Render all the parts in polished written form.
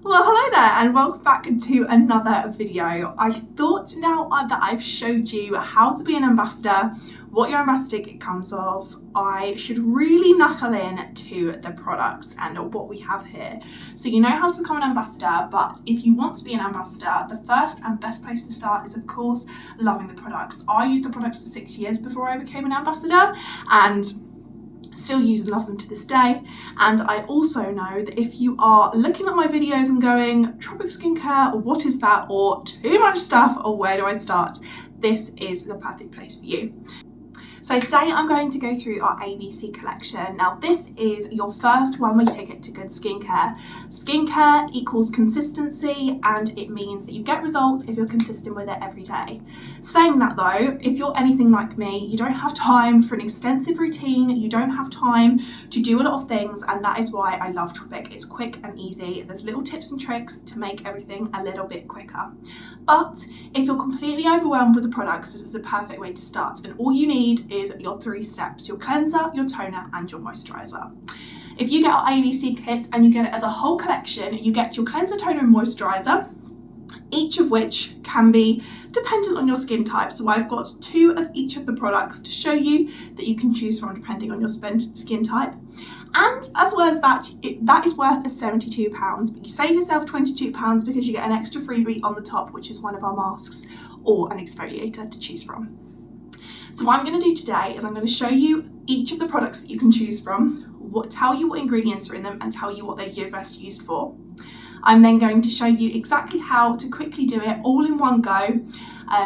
Well, hello there and welcome back to another video. I thought now that I've showed you how to be an ambassador, what your ambassador kit comes of, I should really knuckle in to the products and what we have here. So you know how to become an ambassador, but if you want to be an ambassador, the first and best place to start is of course loving the products. I used the products for 6 years before I became an ambassador and still use and love them to this day. And I also know that if you are looking at my videos and going, Tropic skincare, what is that? Or too much stuff, or where do I start? This is the perfect place for you. So today I'm going to go through our ABC collection. Now this is your first one-way ticket to good skincare. Skincare equals consistency, and it means that you get results if you're consistent with it every day. Saying that though, if you're anything like me, you don't have time for an extensive routine, you don't have time to do a lot of things, and that is why I love Tropic. It's quick and easy. There's little tips and tricks to make everything a little bit quicker. But if you're completely overwhelmed with the products, this is a perfect way to start, and all you need is your 3 steps: your cleanser, your toner and your moisturizer. If you get our ABC kit and you get it as a whole collection, you get your cleanser, toner and moisturizer, each of which can be dependent on your skin type. So I've got 2 of each of the products to show you that you can choose from depending on your skin type. And as well as that, that is worth £72, but you save yourself £22 because you get an extra freebie on the top, which is one of our masks or an exfoliator to choose from. So what I'm going to do today is I'm going to show you each of the products that you can choose from, tell you what ingredients are in them and tell you what they're best used for. I'm then going to show you exactly how to quickly do it all in one go,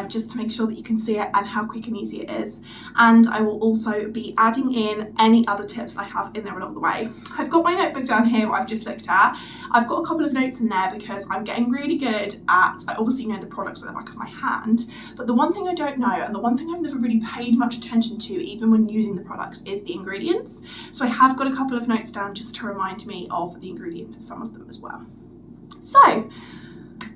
just to make sure that you can see it and how quick and easy it is. And I will also be adding in any other tips I have in there along the way. I've got my notebook down here I've just looked at. I've got a couple of notes in there because I'm getting really good at, I obviously know the products at the back of my hand, but the one thing I don't know and the one thing I've never really paid much attention to even when using the products is the ingredients. So I have got a couple of notes down just to remind me of the ingredients of some of them as well. So,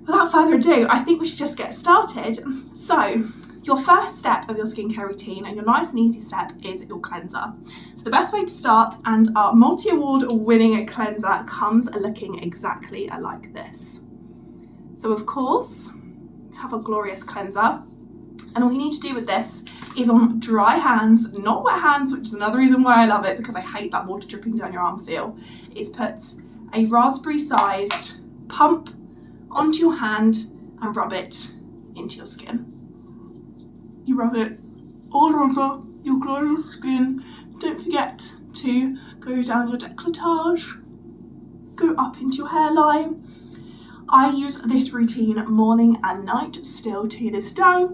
without further ado, I think we should just get started. So, your first step of your skincare routine and your nice and easy step is your cleanser. So the best way to start, and our multi-award winning cleanser comes looking exactly like this. So of course, we have a glorious cleanser. And all you need to do with this is on dry hands, not wet hands, which is another reason why I love it, because I hate that water dripping down your arm feel, is put a raspberry sized pump onto your hand and rub it into your skin. You rub it all over your glorious skin. Don't forget to go down your décolletage, go up into your hairline. I use this routine morning and night still to this day.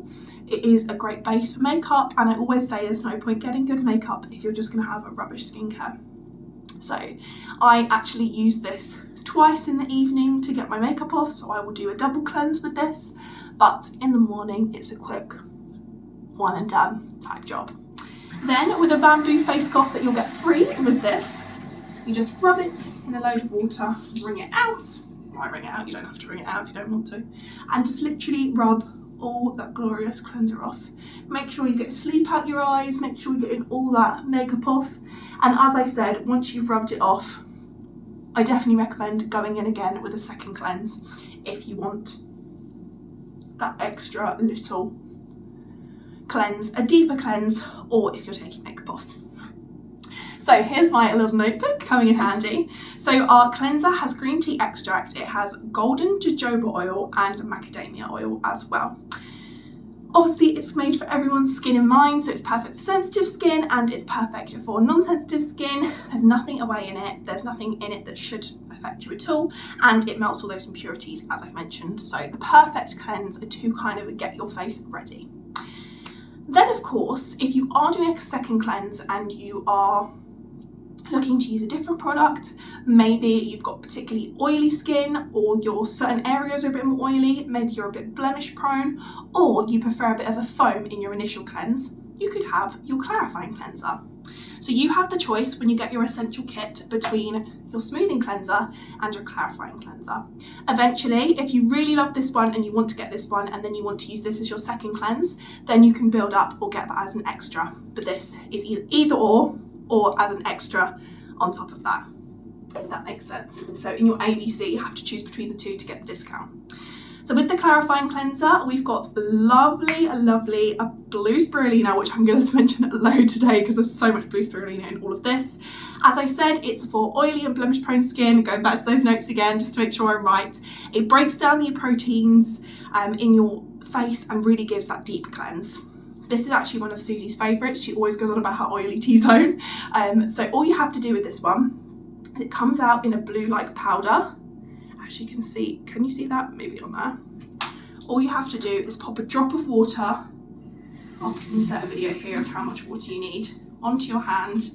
It is a great base for makeup, and I always say there's no point getting good makeup if you're just going to have a rubbish skincare. So I actually use this twice in the evening to get my makeup off, so I will do a double cleanse with this, but in the morning it's a quick one and done type job. Then with a bamboo face cloth that you'll get free with this, you just rub it in a load of water, wring it out. You might wring it out, you don't have to wring it out if you don't want to, and just literally rub all that glorious cleanser off. Make sure you get sleep out your eyes, make sure you're getting all that makeup off, and as I said, once you've rubbed it off, I definitely recommend going in again with a second cleanse if you want that extra little cleanse, a deeper cleanse, or if you're taking makeup off. So here's my little notebook coming in handy. So our cleanser has green tea extract, it has golden jojoba oil and macadamia oil as well. Obviously it's made for everyone's skin in mind, so it's perfect for sensitive skin and it's perfect for non-sensitive skin. There's nothing away in it, there's nothing in it that should affect you at all, and it melts all those impurities as I've mentioned. So the perfect cleanse to kind of get your face ready. Then of course, if you are doing a second cleanse and you are looking to use a different product, maybe you've got particularly oily skin, or your certain areas are a bit more oily, maybe you're a bit blemish prone, or you prefer a bit of a foam in your initial cleanse, you could have your clarifying cleanser. So you have the choice when you get your essential kit between your smoothing cleanser and your clarifying cleanser. Eventually, if you really love this one and you want to get this one and then you want to use this as your second cleanse, then you can build up or get that as an extra. But this is either or as an extra on top of that. if that makes sense. So in your ABC, you have to choose between the two to get the discount. So with the clarifying cleanser, we've got lovely blue spirulina, which I'm going to mention a load today because there's so much blue spirulina in all of this. As I said, it's for oily and blemish prone skin. Going back to those notes again, just to make sure I'm right. It breaks down the proteins in your face and really gives that deep cleanse. This is actually one of Susie's favourites. She always goes on about her oily T-zone. So all you have to do with this one, it comes out in a blue-like powder. As you can see, can you see that? Maybe on there. All you have to do is pop a drop of water, I'll insert a video here of how much water you need, onto your hand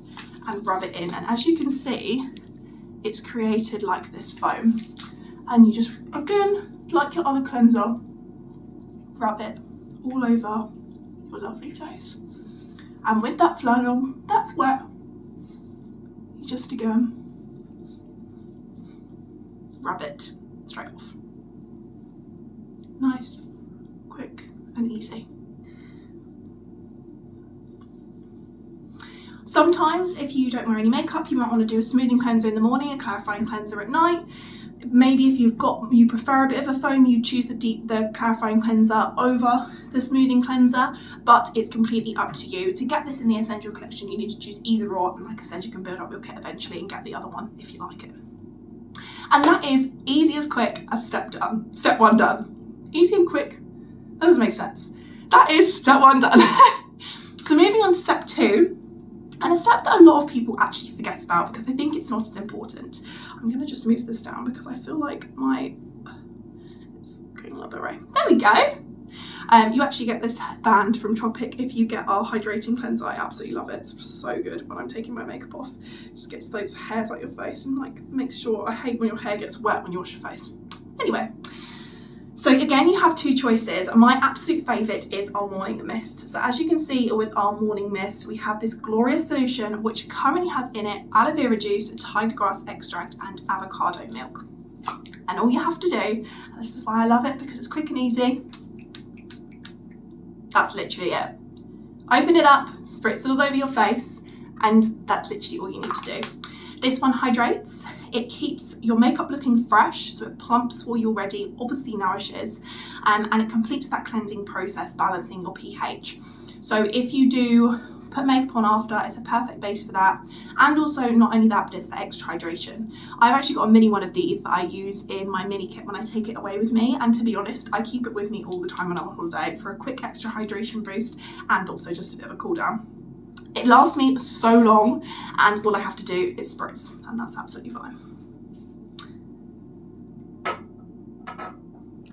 and rub it in. And as you can see, it's created like this foam. And you just, again, like your other cleanser, rub it all over your lovely face. And with that flannel, that's wet, you just again, rub it straight off. Nice, quick and easy. Sometimes if you don't wear any makeup, you might want to do a smoothing cleanser in the morning, a clarifying cleanser at night. Maybe if you prefer a bit of a foam, you choose the clarifying cleanser over the smoothing cleanser, but it's completely up to you. To get this in the Essential Collection, you need to choose either or, and like I said, you can build up your kit eventually and get the other one if you like it. And that is easy as quick as step one done. Easy and quick, that doesn't make sense. That is step one done. So moving on to step two, and a step that a lot of people actually forget about because they think it's not as important. I'm going to just move this down because I feel like it's going a little bit right. There we go. You actually get this band from Tropic if you get our hydrating cleanser. I absolutely love it. It's so good when I'm taking my makeup off. Just gets those hairs out your face and like makes sure, I hate when your hair gets wet when you wash your face. Anyway. So again, you have two choices. My absolute favourite is our morning mist. So as you can see with our morning mist, we have this glorious solution which currently has in it aloe vera juice, tiger grass extract and avocado milk. And all you have to do, and this is why I love it because it's quick and easy, that's literally it. Open it up, spritz it all over your face, and that's literally all you need to do. This one hydrates. It keeps your makeup looking fresh, so it plumps while you're ready, obviously nourishes, and it completes that cleansing process, balancing your pH. So if you do put makeup on after, it's a perfect base for that. And also not only that, but it's the extra hydration. I've actually got a mini one of these that I use in my mini kit when I take it away with me, and to be honest, I keep it with me all the time when I'm on holiday for a quick extra hydration boost and also just a bit of a cool down. It lasts me so long, and all I have to do is spritz, and that's absolutely fine.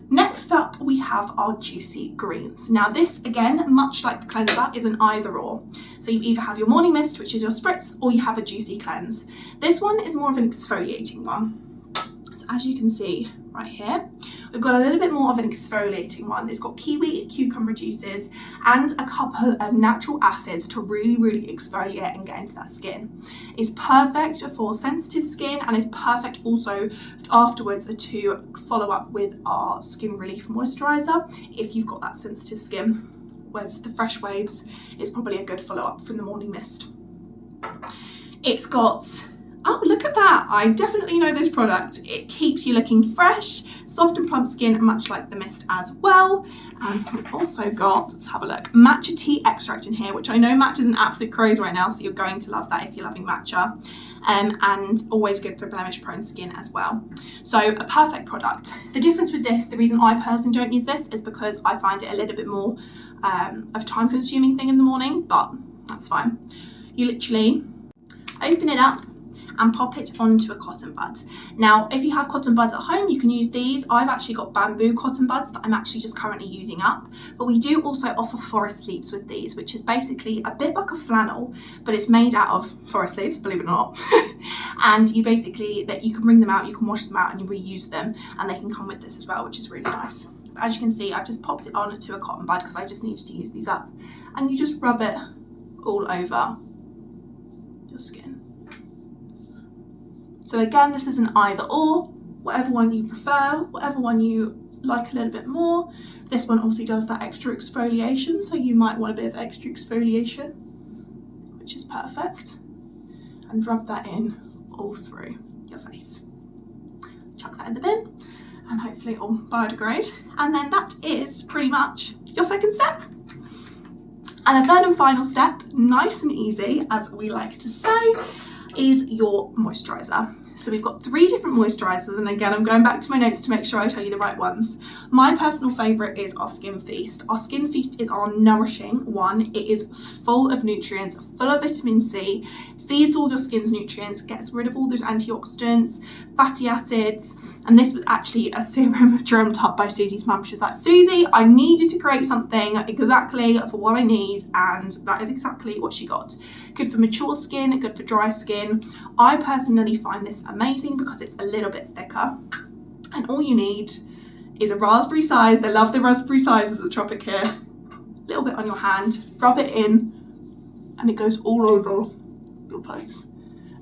Next up, we have our juicy greens. Now this, again, much like the cleanser, is an either or. So you either have your morning mist, which is your spritz, or you have a juicy cleanse. This one is more of an exfoliating one. So as you can see right here, we've got a little bit more of an exfoliating one. It's got kiwi, cucumber juices, and a couple of natural acids to really exfoliate and get into that skin. It's perfect for sensitive skin, and it's perfect also afterwards to follow up with our Skin Relief Moisturiser if you've got that sensitive skin, whereas the Fresh Waves is probably a good follow-up from the morning mist. It's got, oh, look at that. I definitely know this product. It keeps you looking fresh, soft and plump skin, much like the mist as well. And we've also got, let's have a look, matcha tea extract in here, which I know matcha is an absolute craze right now, so you're going to love that if you're loving matcha. And always good for blemish prone skin as well. So a perfect product. The difference with this, the reason I personally don't use this is because I find it a little bit more of a time consuming thing in the morning, but that's fine. You literally open it up and pop it onto a cotton bud. Now, if you have cotton buds at home, you can use these. I've actually got bamboo cotton buds that I'm actually just currently using up, but we do also offer forest leaves with these, which is basically a bit like a flannel, but it's made out of forest leaves, believe it or not. And you basically, that you can bring them out, you can wash them out and you reuse them, and they can come with this as well, which is really nice. But as you can see, I've just popped it onto a cotton bud because I just needed to use these up, and you just rub it all over your skin. So again, this is an either or, whatever one you prefer, whatever one you like a little bit more. This one obviously does that extra exfoliation, so you might want a bit of extra exfoliation, which is perfect. And rub that in all through. your face. Chuck that in the bin and hopefully it'll biodegrade. And then that is pretty much your second step. And the third and final step, nice and easy, as we like to say, is your moisturiser. So we've got 3 different moisturisers, and again, I'm going back to my notes to make sure I tell you the right ones. My personal favourite is our Skin Feast. Our Skin Feast is our nourishing one. It is full of nutrients, full of vitamin C, feeds all your skin's nutrients, gets rid of all those antioxidants, fatty acids. And this was actually a serum dreamt up by Susie's mum. She was like, Susie, I need you to create something exactly for what I need, and that is exactly what she got. Good for mature skin, good for dry skin. I personally find this amazing because it's a little bit thicker, and all you need is a raspberry size. They love the raspberry sizes at Tropic here. A little bit on your hand, rub it in, and it goes all over your face.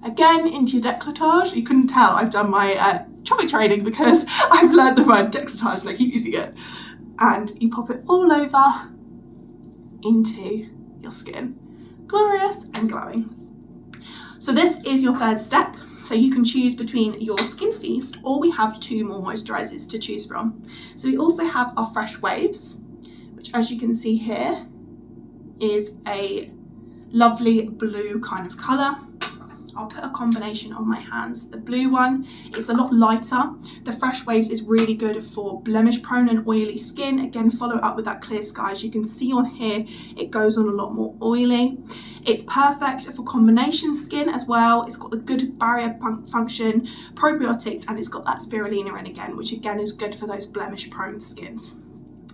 Again, into your décolletage. You couldn't tell I've done my Tropic training because I've learned the word décolletage and I keep using it. And you pop it all over into your skin. Glorious and glowing. So this is your third step. So you can choose between your Skin Feast, or we have 2 more moisturisers to choose from. So we also have our Fresh Waves, which, as you can see here, is a lovely blue kind of colour. I'll put a combination on my hands. The blue one is a lot lighter. The Fresh Waves is really good for blemish prone and oily skin. Again, follow it up with that Clear Sky. As you can see on here, it goes on a lot more oily. It's perfect for combination skin as well. It's got the good barrier function, probiotics, and it's got that spirulina in again, which again is good for those blemish prone skins.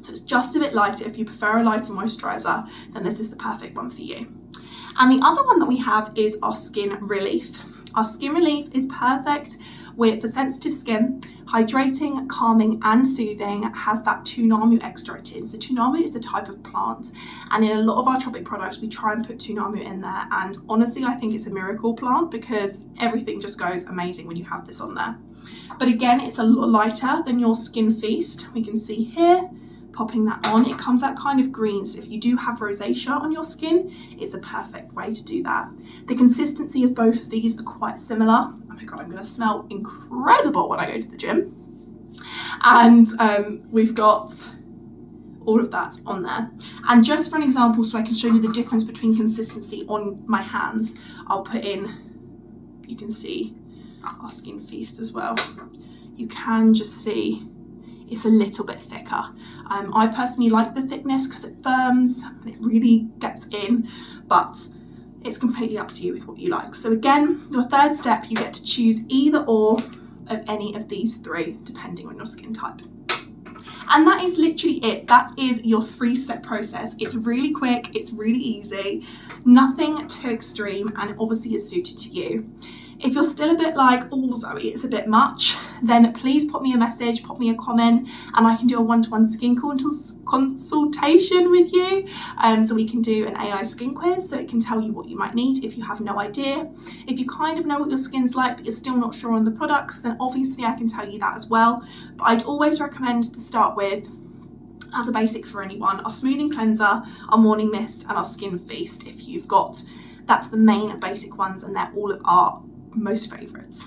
So it's just a bit lighter. If you prefer a lighter moisturiser, then this is the perfect one for you. And the other one that we have is our Skin Relief. Our Skin Relief is perfect for sensitive skin, hydrating, calming and soothing. It has that tunamu extract in. So tunamu is a type of plant, and in a lot of our Tropic products we try and put tunamu in there, and honestly I think it's a miracle plant because everything just goes amazing when you have this on there. But again, it's a lot lighter than your Skin Feast. We can see here, popping that on, it comes out kind of green, so if you do have rosacea on your skin, it's a perfect way to do that. The consistency of both of these are quite similar. Oh my god, I'm going to smell incredible when I go to the gym. And we've got all of that on there. And just for an example, so I can show you the difference between consistency on my hands, I'll put in, you can see our Skin Feast as well. You can just see it's a little bit thicker. I personally like the thickness because it firms and it really gets in, but it's completely up to you with what you like. So again, your third step, you get to choose either or of any of these 3, depending on your skin type. And that is literally it. That is your 3-step process. It's really quick, it's really easy, nothing too extreme, and it obviously is suited to you. If you're still a bit like, oh Zoe, it's a bit much, then please pop me a message, pop me a comment, and I can do a one-to-one skin consultation with you. So we can do an AI skin quiz, so it can tell you what you might need if you have no idea. If you kind of know what your skin's like, but you're still not sure on the products, then obviously I can tell you that as well. But I'd always recommend to start with, as a basic for anyone, our smoothing cleanser, our morning mist, and our Skin Feast. If you've got, that's the main basic ones, and they're all of our most favourites.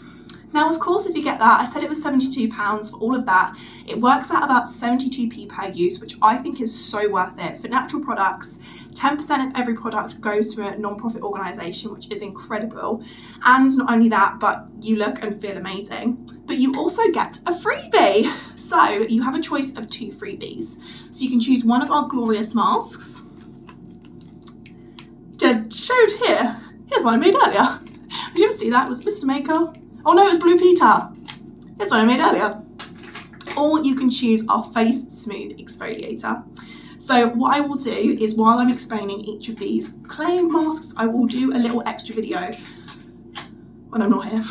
Now, of course, if you get that, I said it was £72 for all of that. It works out about 72p per use, which I think is so worth it. For natural products, 10% of every product goes to a non-profit organisation, which is incredible. And not only that, but you look and feel amazing. But you also get a freebie. So you have a choice of 2 freebies. So you can choose one of our glorious masks. Just showed here. Here's one I made earlier. Did you ever see that? It was Mr. Maker. Oh no, it was Blue Peter. Here's one I made earlier. Or you can choose our Face Smooth Exfoliator. So what I will do is, while I'm explaining each of these clay masks, I will do a little extra video when I'm not here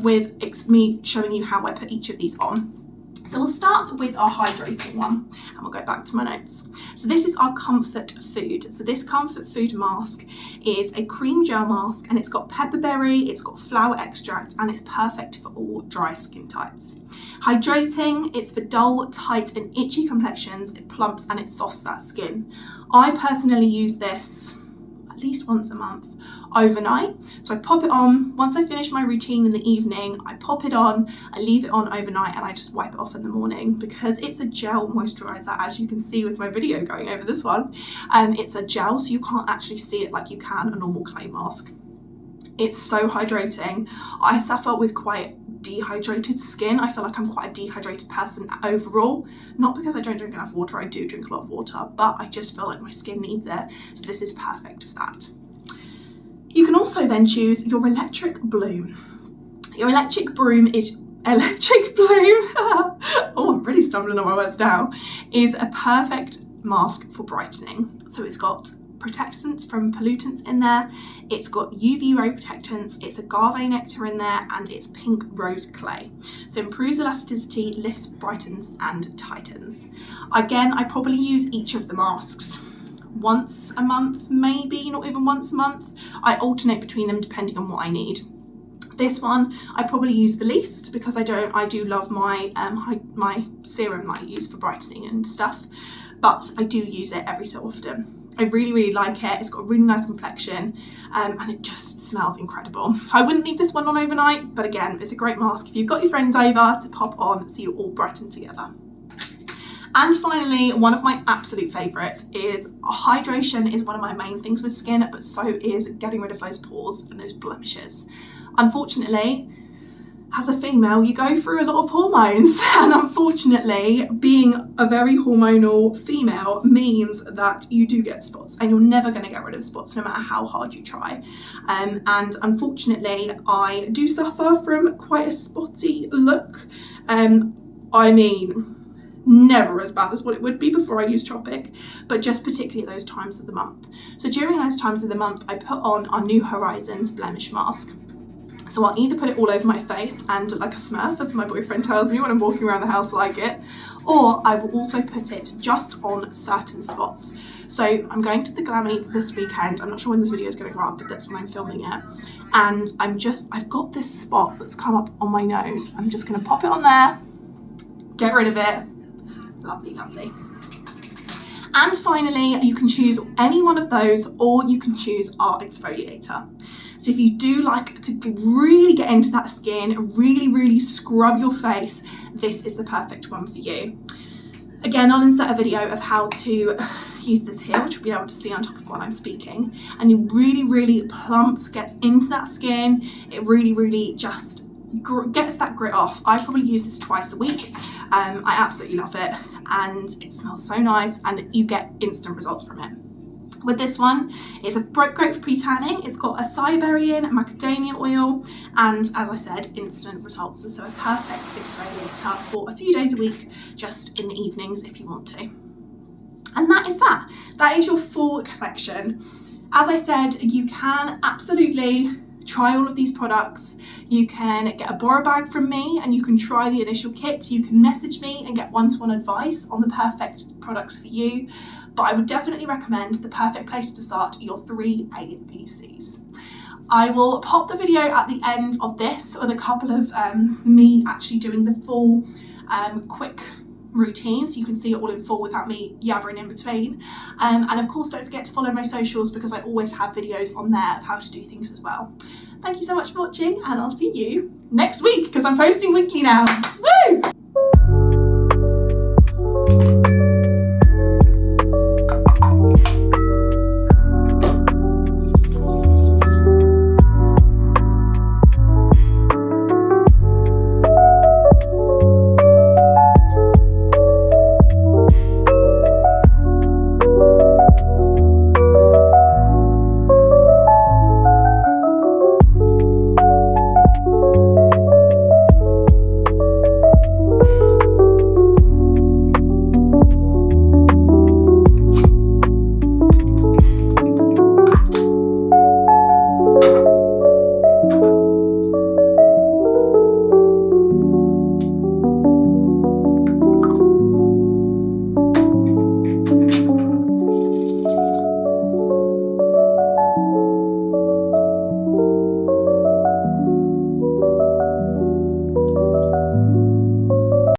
with me showing you how I put each of these on. So we'll start with our hydrating one, and we'll go back to my notes. So this is our Comfort Food. So this Comfort Food mask is a cream gel mask, and it's got pepperberry, it's got flower extract, and it's perfect for all dry skin types. Hydrating, it's for dull, tight and itchy complexions. It plumps and it softs that skin. I personally use this a at least once a month overnight. So I pop it on, once I finish my routine in the evening, I pop it on, I leave it on overnight, and I just wipe it off in the morning. Because it's a gel moisturiser, as you can see with my video going over this one. It's a gel, so you can't actually see it like you can a normal clay mask. It's so hydrating. I suffer with quite dehydrated skin. I feel like I'm quite a dehydrated person overall, not because I don't drink enough water. I do drink a lot of water, but I just feel like my skin needs it, so this is perfect for that. You can also then choose your electric bloom. Your electric bloom is oh, I'm really stumbling on my words now, is a perfect mask for brightening. So it's got protectants from pollutants in there, it's got UV ray protectants, it's agave nectar in there, and it's pink rose clay. So improves elasticity, lifts, brightens, and tightens. Again, I probably use each of the masks once a month, maybe not even once a month. I alternate between them depending on what I need. This one I probably use the least because I do love my my serum that I use for brightening and stuff, but I do use it every so often. I really like it. It's got a really nice complexion, and it just smells incredible. I wouldn't leave this one on overnight, but again, it's a great mask if you've got your friends over to pop on so you're all brightened together. And finally, one of my absolute favourites is hydration is one of my main things with skin, but so is getting rid of those pores and those blemishes. Unfortunately, as a female, you go through a lot of hormones, and unfortunately, being a very hormonal female means that you do get spots, and you're never going to get rid of spots no matter how hard you try. And unfortunately, I do suffer from quite a spotty look. I mean, never as bad as what it would be before I use Tropic, but just particularly at those times of the month. So during those times of the month, I put on our New Horizons blemish mask. So I'll either put it all over my face and look like a smurf, if my boyfriend tells me when I'm walking around the house like it, or I will also put it just on certain spots. So I'm going to the Glam Eats this weekend. I'm not sure when this video is going to go up, but that's when I'm filming it. And I've got this spot that's come up on my nose. I'm just going to pop it on there, get rid of it. Lovely, lovely. And finally, you can choose any one of those, or you can choose our exfoliator. So if you do like to really get into that skin, really scrub your face, this is the perfect one for you. Again, I'll insert a video of how to use this here, which you'll be able to see on top of what I'm speaking. And it really plumps, gets into that skin. It really just gets that grit off. I probably use this twice a week. I absolutely love it, and it smells so nice, and you get instant results from it. With this one, it's great for pre-tanning. It's got acai berry in, macadamia oil, and as I said, instant results. So a perfect exfoliator for a few days a week, just in the evenings if you want to. And that is that. That is your full collection. As I said, you can absolutely try all of these products. You can get a borrow bag from me and you can try the initial kit. You can message me and get one-to-one advice on the perfect products for you. But I would definitely recommend the perfect place to start your 3 ABCs. I will pop the video at the end of this with a couple of me actually doing the full quick routine, so you can see it all in full without me yabbering in between. And of course, don't forget to follow my socials because I always have videos on there of how to do things as well. Thank you so much for watching, and I'll see you next week because I'm posting weekly now. Woo!